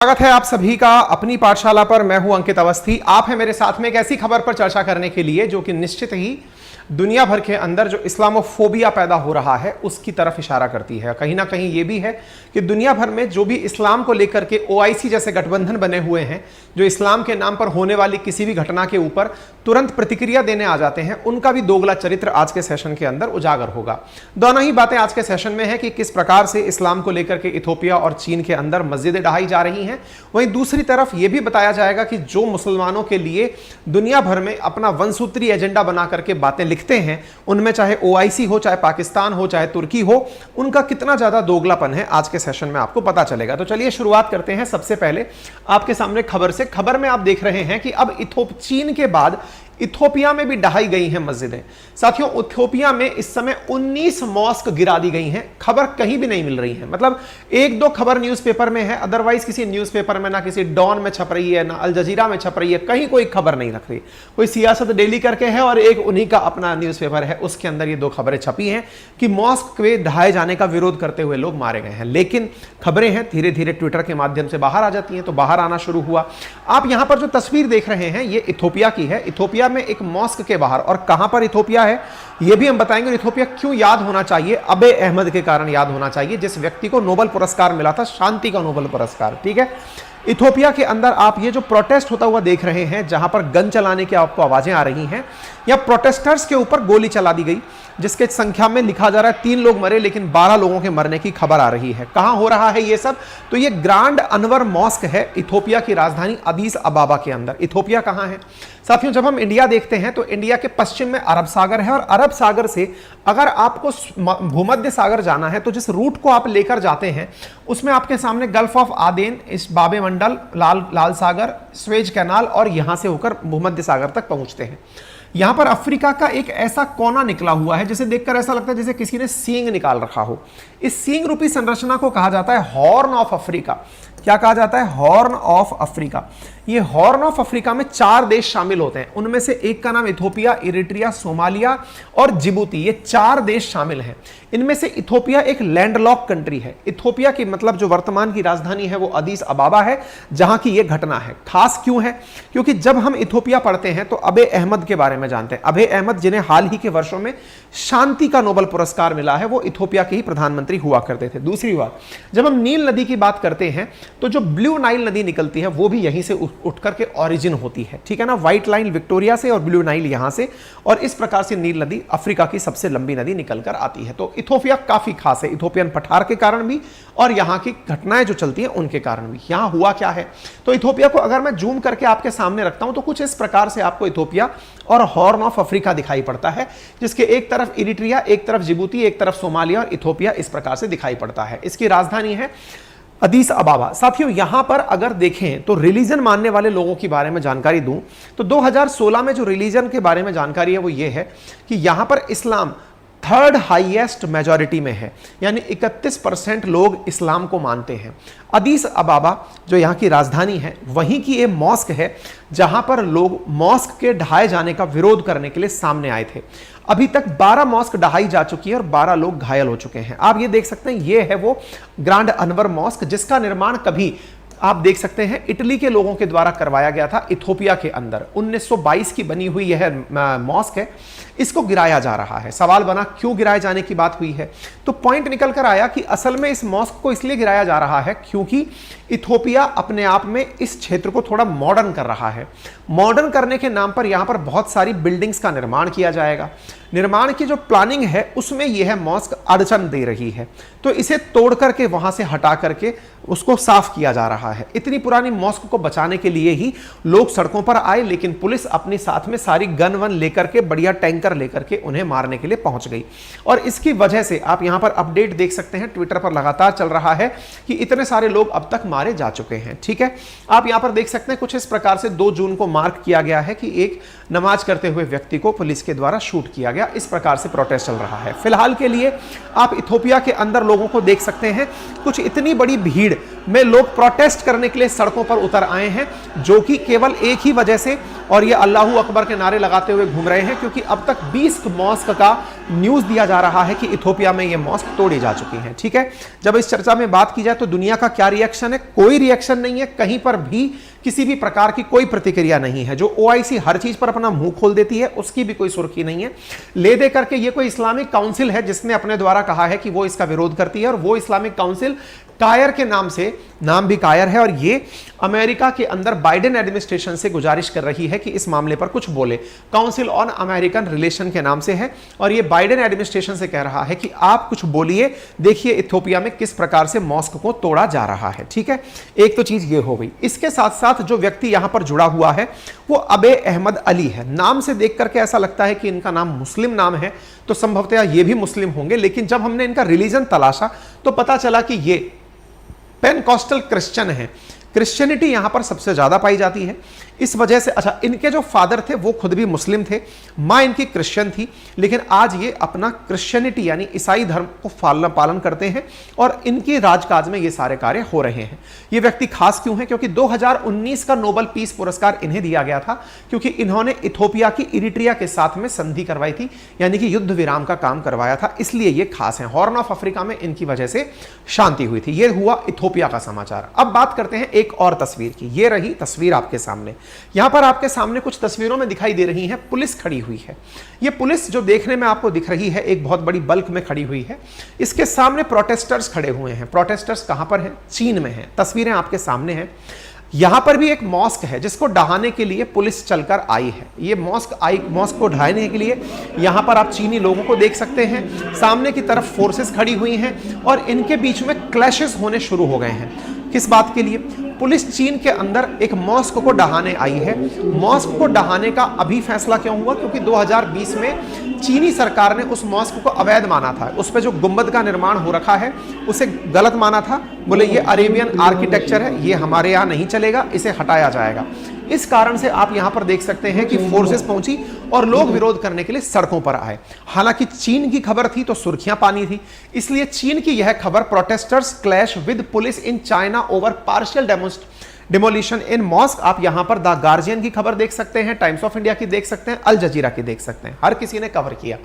स्वागत है आप सभी का अपनी पाठशाला पर। मैं हूं अंकित अवस्थी। आप हैं मेरे साथ में एक ऐसी खबर पर चर्चा करने के लिए जो कि निश्चित ही दुनिया भर के अंदर जो इस्लामोफोबिया पैदा हो रहा है उसकी तरफ इशारा करती है। कहीं ना कहीं ये भी है कि दुनिया भर में जो भी इस्लाम को लेकर के ओआईसी जैसे गठबंधन बने हुए हैं, जो इस्लाम के नाम पर होने वाली किसी भी घटना के ऊपर तुरंत प्रतिक्रिया देने आ जाते हैं, उनका भी दोगला चरित्र आज के सेशन के अंदर उजागर होगा। दोनों ही बातें आज के सेशन में है कि किस प्रकार से इस्लाम को लेकर के इथोपिया और चीन के अंदर मस्जिदें ढहाई जा रही हैं। वहीं दूसरी तरफ यह भी बताया जाएगा कि जो मुसलमानों के लिए दुनिया भर में अपना वनसूत्री एजेंडा बना करके बातें लिखते हैं, उनमें चाहे ओआईसी हो, चाहे पाकिस्तान हो, चाहे तुर्की हो, उनका कितना ज्यादा दोगलापन है आज के सेशन में आपको पता चलेगा। तो चलिए शुरुआत करते हैं सबसे पहले आपके सामने खबर से। खबर में आप देख रहे हैं कि अब चीन के बाद इथोपिया में भी ढहाई गई हैं मस्जिदें। साथियों, इथोपिया में इस समय 19 मॉस्क गिरा दी गई हैं। खबर कहीं भी नहीं मिल रही है, मतलब एक दो खबर न्यूज़पेपर में है, अदरवाइज किसी न्यूज़पेपर में ना किसी डॉन में छप रही है, ना अल जजीरा में छप रही है, कहीं कोई खबर नहीं रख रही। कोई सियासत डेली करके है और एक उन्हीं का अपना न्यूज़पेपर है, उसके अंदर ये दो खबरें छपी हैं कि मॉस्क के ढहाए जाने का विरोध करते हुए लोग मारे गए हैं। लेकिन खबरें हैं धीरे धीरे ट्विटर के माध्यम से बाहर आ जाती हैं, तो बाहर आना शुरू हुआ। आप यहां पर जो तस्वीर देख रहे हैं ये इथोपिया की है। इथोपिया में एक मॉस्क के बाहर, और कहां पर इथोपिया है यह भी हम बताएंगे। इथोपिया क्यों याद होना चाहिए? अबे अहमद के कारण याद होना चाहिए, जिस व्यक्ति को नोबेल पुरस्कार मिला था, शांति का नोबेल पुरस्कार। ठीक है, इथोपिया के अंदर आप ये जो प्रोटेस्ट होता हुआ देख रहे हैं, जहां पर गन चलाने की आपको आवाजें आ रही हैं, या प्रोटेस्टर्स के ऊपर गोली चला दी गई, जिसके संख्या में लिखा जा रहा है 3 लोग मरे, लेकिन 12 लोगों के मरने की खबर आ रही है। कहां हो रहा है ये सब? तो ये ग्रांड अनवर मॉस्क है इथोपिया की राजधानी अदीस अबाबा के अंदर। इथोपिया कहां है साथियों? जब हम इंडिया देखते हैं तो इंडिया के पश्चिम में अरब सागर है, और अरब सागर से अगर आपको भूमध्य सागर जाना है तो जिस रूट को आप लेकर जाते हैं उसमें आपके सामने गल्फ ऑफ आदेन, इस बाबे मंडल, लाल सागर, स्वेज कैनाल, और यहां से होकर भूमध्य सागर तक पहुंचते हैं। यहां पर अफ्रीका का एक ऐसा कोना निकला हुआ है जिसे देखकर ऐसा लगता है जैसे किसी ने सींग निकाल रखा हो। इस सींग रूपी संरचना को कहा जाता है हॉर्न ऑफ अफ्रीका। क्या कहा जाता है? Horn of Africa. ये हॉर्न ऑफ अफ्रीका में 4 देश शामिल होते हैं, उनमें से एक का नाम इथोपिया, इरिट्रिया, सोमालिया और जिबूती। ये 4 देश शामिल हैं। इनमें से इथोपिया एक लैंडलॉक कंट्री है। इथोपिया की मतलब जो वर्तमान की राजधानी है वो अदीस अबाबा है, जहां की ये घटना है। खास क्यों है? क्योंकि जब हम इथोपिया पढ़ते हैं तो अबे अहमद के बारे में जानते हैं। अबे अहमद, जिन्हें हाल ही के वर्षों में शांति का नोबेल पुरस्कार मिला है, वो इथोपिया के ही प्रधानमंत्री हुआ करते थे। दूसरी बात, जब हम नील नदी की बात करते हैं तो जो ब्लू नाइल नदी निकलती है वो भी यहीं से उठ करके ओरिजिन होती है। ठीक है ना, व्हाइट लाइन विक्टोरिया से और ब्लू नाइल यहां से, और इस प्रकार से नील नदी अफ्रीका की सबसे लंबी नदी निकलकर आती है। तो इथोपिया काफी खास है, इथोपियन पठार के कारण भी और यहां की घटनाएं जो चलती हैं उनके कारण भी। यहां हुआ क्या है, तो इथोपिया को अगर मैं जूम करके आपके सामने रखता हूं तो कुछ इस प्रकार से आपको इथोपिया और हॉर्न ऑफ अफ्रीका दिखाई पड़ता है, जिसके एक तरफ इरिट्रिया, एक तरफ जिबूती, एक तरफ सोमालिया और इथोपिया इस प्रकार से दिखाई पड़ता है। इसकी राजधानी है अदीस अबाबा। साथियों, यहां पर अगर देखें तो रिलीजन मानने वाले लोगों के बारे में जानकारी दूं तो 2016 में जो रिलीजन के बारे में जानकारी है वो ये है कि यहां पर इस्लाम 3rd हाईएस्ट मेजॉरिटी में है, यानी 31% लोग इस्लाम को मानते हैं। अदीस अबाबा जो यहाँ की राजधानी है, वहीं की ये मॉस्क है जहां पर लोग मॉस्क के ढहाए जाने का विरोध करने के लिए सामने आए थे। अभी तक 12 मॉस्क ढहाई जा चुकी है और 12 लोग घायल हो चुके हैं। आप ये देख सकते हैं, ये है वो ग्रांड अनवर मॉस्क जिसका निर्माण कभी आप देख सकते हैं इटली के लोगों के द्वारा करवाया गया था इथोपिया के अंदर। 1922 की बनी हुई यह मॉस्क है, इसको गिराया जा रहा है। सवाल बना क्यों गिराए जाने की बात हुई है, तो पॉइंट निकल कर आया कि असल में इस मॉस्क को इसलिए गिराया जा रहा है क्योंकि इथोपिया अपने आप में इस क्षेत्र को थोड़ा मॉडर्न कर रहा है। मॉडर्न करने के नाम पर यहां पर बहुत सारी बिल्डिंग्स का निर्माण किया जाएगा। निर्माण की जो प्लानिंग है उसमें यह मॉस्क अड़चन दे रही है, तो इसे तोड़ करके वहां से हटा करके उसको साफ किया जा रहा है। इतनी पुरानी मॉस्क को बचाने के लिए ही लोग सड़कों पर आए, लेकिन पुलिस अपने साथ में सारी गन वन लेकर के, बढ़िया टैंकर लेकर के उन्हें मारने के लिए पहुंच गई। और इसकी वजह से आप यहां पर अपडेट देख सकते हैं, ट्विटर पर लगातार चल रहा है कि इतने सारे लोग अब तक मारे जा चुके हैं। ठीक है, आप यहां पर देख सकते हैं कुछ इस प्रकार से 2 जून को मार्क किया गया है कि एक नमाज करते हुए व्यक्ति को पुलिस के द्वारा शूट किया गया। इस प्रकार से प्रोटेस्ट चल रहा है। फिलहाल के लिए आप इथोपिया के अंदर लोगों को देख सकते हैं, कुछ इतनी बड़ी भीड़ में लोग प्रोटेस्ट करने के लिए सड़कों पर उतर आए हैं, जो कि केवल एक ही वजह से, और ये अल्लाहू अकबर के नारे लगाते हुए घूम रहे हैं, क्योंकि अब तक 20 मॉस्क का न्यूज दिया जा रहा है कि इथोपिया में ये मॉस्क तोड़ी जा चुकी हैं। ठीक है, जब इस चर्चा में बात की जाए तो दुनिया का क्या रिएक्शन है? कोई रिएक्शन नहीं है, कहीं पर भी किसी भी प्रकार की कोई प्रतिक्रिया नहीं है। जो ओआईसी हर चीज पर अपना मुंह खोल देती है, उसकी भी कोई सुर्खी नहीं है। ले दे करके ये कोई इस्लामिक काउंसिल है जिसने अपने द्वारा कहा है कि वो इसका विरोध करती है, और वो इस्लामिक काउंसिल कायर के नाम से, नाम भी कायर है, और ये अमेरिका के अंदर बाइडेन एडमिनिस्ट्रेशन से गुजारिश कर रही है कि इस मामले पर कुछ बोले। काउंसिल ऑन अमेरिकन रिलेशन के नाम से है, और ये बाइडेन एडमिनिस्ट्रेशन से कह रहा है कि आप कुछ बोलिए, देखिए इथोपिया में किस प्रकार से मॉस्क को तोड़ा जा रहा है। ठीक है, एक तो चीज ये हो गई। इसके साथ साथ जो व्यक्ति यहां पर जुड़ा हुआ है वो अबे अहमद अली है। नाम से देख करके ऐसा लगता है कि इनका नाम मुस्लिम नाम है, तो संभवतः ये भी मुस्लिम होंगे, लेकिन जब हमने इनका रिलीजन तलाशा तो पता चला कि ये पेनकॉस्टल क्रिश्चियन है। क्रिश्चियनिटी यहां पर सबसे ज्यादा पाई जाती है, इस वजह से। अच्छा, इनके जो फादर थे वो खुद भी मुस्लिम थे, मां इनकी क्रिश्चियन थी, लेकिन आज ये अपना क्रिश्चियनिटी यानी ईसाई धर्म को पालन करते हैं, और इनके राजकाज में ये सारे कार्य हो रहे हैं। ये व्यक्ति खास क्यों है? क्योंकि 2019 का नोबेल पीस पुरस्कार इन्हें दिया गया था, क्योंकि इन्होंने इथोपिया की इरिट्रिया के साथ में संधि करवाई थी, यानी कि युद्ध विराम का काम करवाया था, इसलिए ये खास है। हॉर्न ऑफ अफ्रीका में इनकी वजह से शांति हुई थी। ये हुआ इथोपिया का समाचार। अब बात करते हैं एक और तस्वीर की। ये रही तस्वीर आपके सामने। यहां पर आपके सामने कुछ तस्वीरों में दिखाई दे रही है पुलिस खड़ी हुई है। ये पुलिस जो देखने में आपको दिख रही है एक बहुत बड़ी बल्क में खड़ी हुई है। इसके सामने प्रोटेस्टर्स खड़े हुए हैं। प्रोटेस्टर्स कहां पर हैं? चीन में हैं। तस्वीरें आपके सामने हैं। यहां पर भी एक मॉस्क है जिसको ढहाने के लिए पुलिस चलकर आई है। ये मॉस्क को ढहाने के लिए यहां पर आप चीनी लोगों को देख सकते हैं। सामने की तरफ फोर्सेस खड़ी हुई हैं और इनके बीच में क्लैशेस होने शुरू हो गए हैं। किस बात के लिए? पुलिस चीन के अंदर एक मॉस्क को ढहाने आई है। मॉस्क को ढहाने का अभी फैसला क्यों हुआ? क्योंकि 2020 में चीनी सरकार ने उस मॉस्क को अवैध माना था। उस पर जो गुंबद का निर्माण हो रखा है उसे गलत माना था। बोले ये अरेबियन आर्किटेक्चर है, ये हमारे यहाँ नहीं चलेगा, इसे हटाया जाएगा। इस कारण से आप यहां पर देख सकते हैं कि फोर्सेस पहुंची और लोग विरोध करने के लिए सड़कों पर आए। हालांकि चीन की खबर थी तो सुर्खियां पानी थी, इसलिए चीन की यह खबर protesters clash with police in China over partial demolition in mask. आप यहां पर द गार्जियन की खबर देख सकते हैं, टाइम्स ऑफ इंडिया की देख सकते हैं, अल जजीरा की देख सकते हैं। हर किसी ने कवर किया।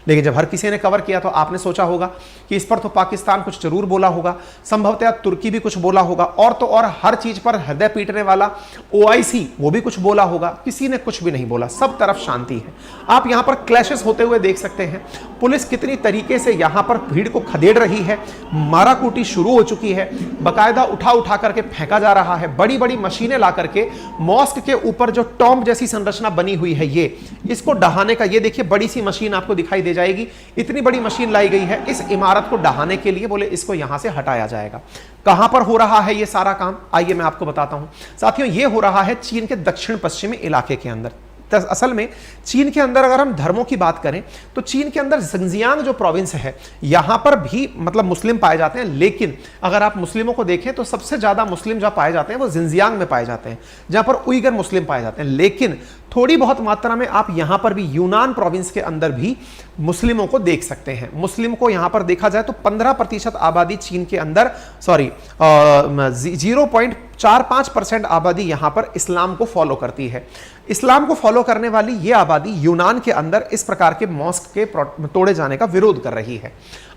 लेकिन जब हर किसी ने कवर किया तो आपने सोचा होगा कि इस पर तो पाकिस्तान कुछ जरूर बोला होगा, संभवतः तुर्की भी कुछ बोला होगा, और तो और हर चीज पर हृदय पीटने वाला ओआईसी वो भी कुछ बोला होगा। किसी ने कुछ भी नहीं बोला, सब तरफ शांति है। आप यहां पर क्लैशेस होते हुए देख सकते हैं। पुलिस कितनी तरीके से यहां पर भीड़ को खदेड़ रही है। माराकूटी शुरू हो चुकी है, बकायदा उठा करके फेंका जा रहा है। बड़ी बड़ी मशीनें ला करके मॉस्क के ऊपर जो टॉम्ब जैसी संरचना बनी हुई है, ये इसको ढहाने का, ये देखिए बड़ी सी मशीन आपको दिखाई दे जाएगी। इतनी बड़ी मशीन लाई गई है इस इमारत को ढहाने के लिए। बोले इसको यहां से हटाया जाएगा। कहां पर हो रहा है ये सारा काम? आइए मैं आपको बताता हूं। साथियों, ये हो रहा है चीन के दक्षिण पश्चिमी इलाके के अंदर। असल में चीन के अंदर अगर हम धर्मों की बात करें तो चीन के अंदर जिंजियांग जो प्रोविंस है यहां पर भी मतलब मुस्लिम पाए जाते हैं, लेकिन अगर आप मुस्लिमों को देखें तो सबसे ज्यादा मुस्लिम जहां पाए जाते हैं वो जिंजियांग में पाए जाते हैं, जहां पर उइगर मुस्लिम पाए जाते हैं। लेकिन थोड़ी बहुत मात्रा में आप यहां पर भी यूनान प्रोविंस के अंदर भी मुस्लिमों को देख सकते हैं। मुस्लिम को यहां पर देखा जाए तो 15% आबादी चीन के अंदर 0.45% आबादी यहां पर इस्लाम को फॉलो करती है। इस्लाम को फॉलो करने वाली यह आबादी यूनान के अंदर इस प्रकार के मॉस्क के तोड़े जाने का विरोध कर रही है।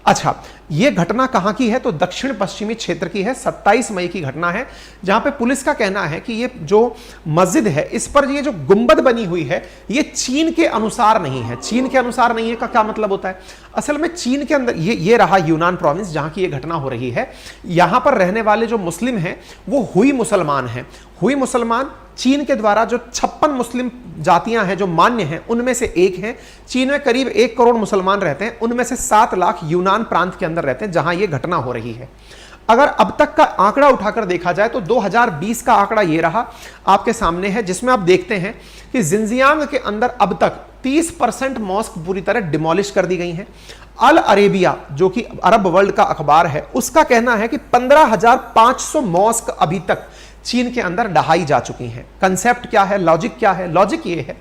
अच्छा, यह घटना कहां की है? तो दक्षिण पश्चिमी क्षेत्र की है। 27 मई की घटना है, जहां पे पुलिस का कहना है कि ये जो मस्जिद है इस पर ये जो गुंबद बनी हुई है ये चीन के अनुसार नहीं है। चीन के अनुसार नहीं है का क्या मतलब होता है? असल में चीन के अंदर ये रहा यूनान प्रोविंस जहां की ये घटना हो रही है। यहां पर रहने वाले जो मुस्लिम हैं वो हुई मुसलमान हैं। हुई मुसलमान चीन के द्वारा जो 56 मुस्लिम जातियां हैं जो मान्य हैं उनमें से एक हैं। चीन में करीब 1 करोड़ मुसलमान रहते हैं, उनमें से 7 लाख यूनान प्रांत के अंदर रहते हैं जहां यह घटना हो रही है। अगर अब तक का आंकड़ा उठाकर देखा जाए तो 2020 का आंकड़ा यह रहा आपके सामने है, जिसमें आप देखते हैं कि जिंजियांग के अंदर अब तक 30% मॉस्क पूरी तरह डिमोलिश कर दी गई हैं। अल अरेबिया जो कि अरब वर्ल्ड का अखबार है उसका कहना है कि 15,500 मॉस्क अभी तक चीन के अंदर ढहाई जा चुकी हैं। कंसेप्ट क्या है? लॉजिक क्या है? लॉजिक ये है,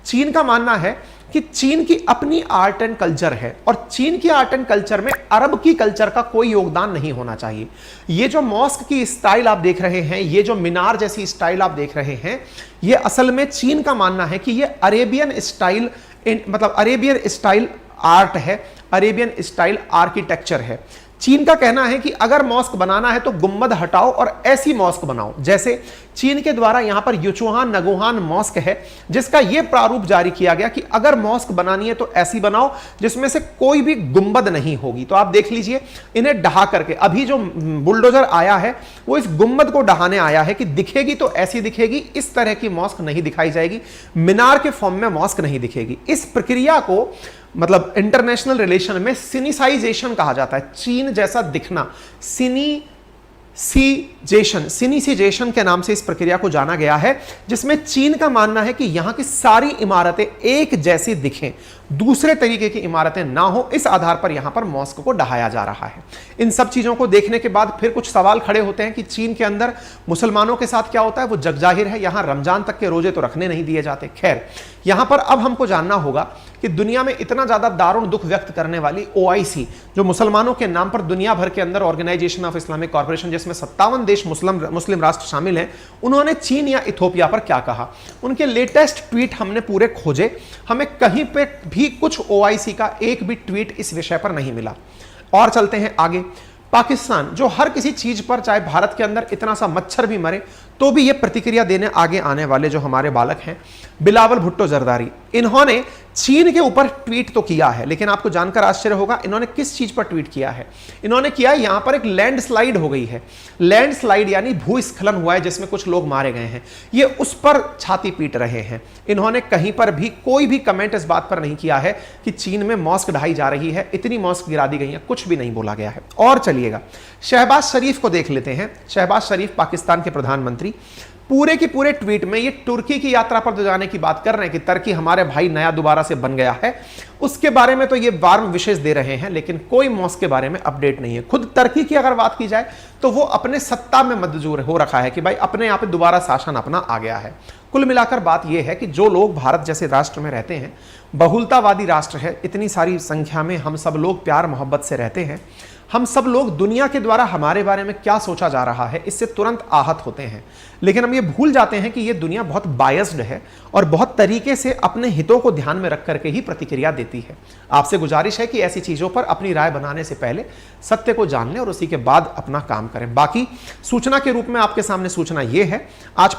चीन का मानना है कि चीन की अपनी आर्ट एंड कल्चर है और चीन की आर्ट एंड कल्चर में अरब की कल्चर का कोई योगदान नहीं होना चाहिए। ये जो मॉस्क की स्टाइल आप देख रहे हैं, ये जो मीनार जैसी स्टाइल आप देख रहे हैं, ये असल में चीन का मानना है कि ये अरेबियन स्टाइल, मतलब अरेबियन स्टाइल आर्ट है, अरेबियन स्टाइल आर्किटेक्चर है। चीन का कहना है कि अगर मॉस्क बनाना है तो गुम्बद हटाओ और ऐसी मॉस्क बनाओ। जैसे चीन के द्वारा यहां पर युचुहान नगुहान मॉस्क है, जिसका यह प्रारूप जारी किया गया कि अगर मॉस्क बनानी है तो ऐसी बनाओ जिसमें से कोई भी गुम्बद नहीं होगी। तो आप देख लीजिए, इन्हें ढहा करके अभी जो बुलडोजर आया है वो इस गुम्बद को ढहाने आया है कि दिखेगी तो ऐसी दिखेगी, इस तरह की मॉस्क नहीं दिखाई जाएगी, मीनार के फॉर्म में मॉस्क नहीं दिखेगी। इस प्रक्रिया को मतलब इंटरनेशनल रिलेशन में सिनिसाइजेशन कहा जाता है। चीन जैसा दिखना, सिनिसिजेशन के नाम से इस प्रक्रिया को जाना गया है, जिसमें चीन का मानना है कि यहां की सारी इमारतें एक जैसी दिखें, दूसरे तरीके की इमारतें ना हो, इस आधार पर यहां पर मॉस्क को ढहाया जा रहा है। इन सब चीजों को देखने के बाद फिर कुछ सवाल खड़े होते हैं कि चीन के अंदर मुसलमानों के साथ क्या होता है, वो जगजाहिर है। यहां रमजान तक के रोजे तो रखने नहीं दिए जाते। खैर, यहां पर अब हमको जानना होगा कि दुनिया में इतना ज्यादा दारुण दुख व्यक्त करने वाली OIC, जो मुसलमानों के नाम पर दुनिया भर के अंदर ऑर्गेनाइजेशन ऑफ इस्लामिक कॉर्पोरेशन, जिसमें 57 देश मुस्लिम राष्ट्र शामिल हैं, उन्होंने चीन या इथोपिया पर क्या कहा। उनके लेटेस्ट ट्वीट हमने पूरे खोजे, हमें कहीं पे भी कुछ OIC का एक भी ट्वीट इस विषय पर नहीं मिला। और चलते हैं आगे। पाकिस्तान, जो हर किसी चीज पर, चाहे भारत के अंदर इतना सा मच्छर भी मरे तो भी ये प्रतिक्रिया देने आगे आने वाले जो हमारे बालक हैं, बिलावल भुट्टो जरदारी, इन्होंने चीन के ऊपर ट्वीट तो किया है, लेकिन आपको जानकर आश्चर्य होगा इन्होंने किस चीज पर ट्वीट किया है। इन्होंने किया, यहां पर एक लैंडस्लाइड हो गई है, लैंडस्लाइड यानी भूस्खलन हुआ है जिसमें कुछ लोग मारे गए हैं, ये उस पर छाती पीट रहे हैं। इन्होंने कहीं पर भी कोई भी कमेंट इस बात पर नहीं किया है कि चीन में मॉस्क ढाई जा रही है, इतनी मॉस्क गिरा दी गई है, कुछ भी नहीं बोला गया है। और चलिएगा शहबाज शरीफ को देख लेते हैं। शहबाज शरीफ पाकिस्तान के प्रधानमंत्री पूरे के पूरे ट्वीट में ये तुर्की की यात्रा पर जाने की बात कर रहे हैं कि तुर्की हमारे भाई नया दोबारा से बन गया है, उसके बारे में तो ये वार्म विशेष दे रहे हैं, लेकिन कोई मॉस्क के बारे में अपडेट नहीं है। खुद तुर्की की अगर बात की जाए तो वो अपने सत्ता में मंजूर हो रखा है कि भाई अपने यहाँ पे दोबारा शासन अपना आ गया है। कुल मिलाकर बात यह है कि जो लोग भारत जैसे राष्ट्र में रहते हैं, बहुलतावादी राष्ट्र है, इतनी सारी संख्या में हम सब लोग प्यार मोहब्बत से रहते हैं, हम सब लोग दुनिया के द्वारा हमारे बारे में क्या सोचा जा रहा है इससे तुरंत आहत होते हैं, लेकिन हम ये भूल जाते हैं कि ये दुनिया बहुत बायस्ड है और बहुत तरीके से अपने हितों को ध्यान में रख करके ही प्रतिक्रिया देती है। आपसे गुजारिश है कि ऐसी चीज़ों पर अपनी राय बनाने से पहले सत्य को जान लें और उसी के बाद अपना काम करें। बाकी सूचना के रूप में आपके सामने सूचना ये है, आज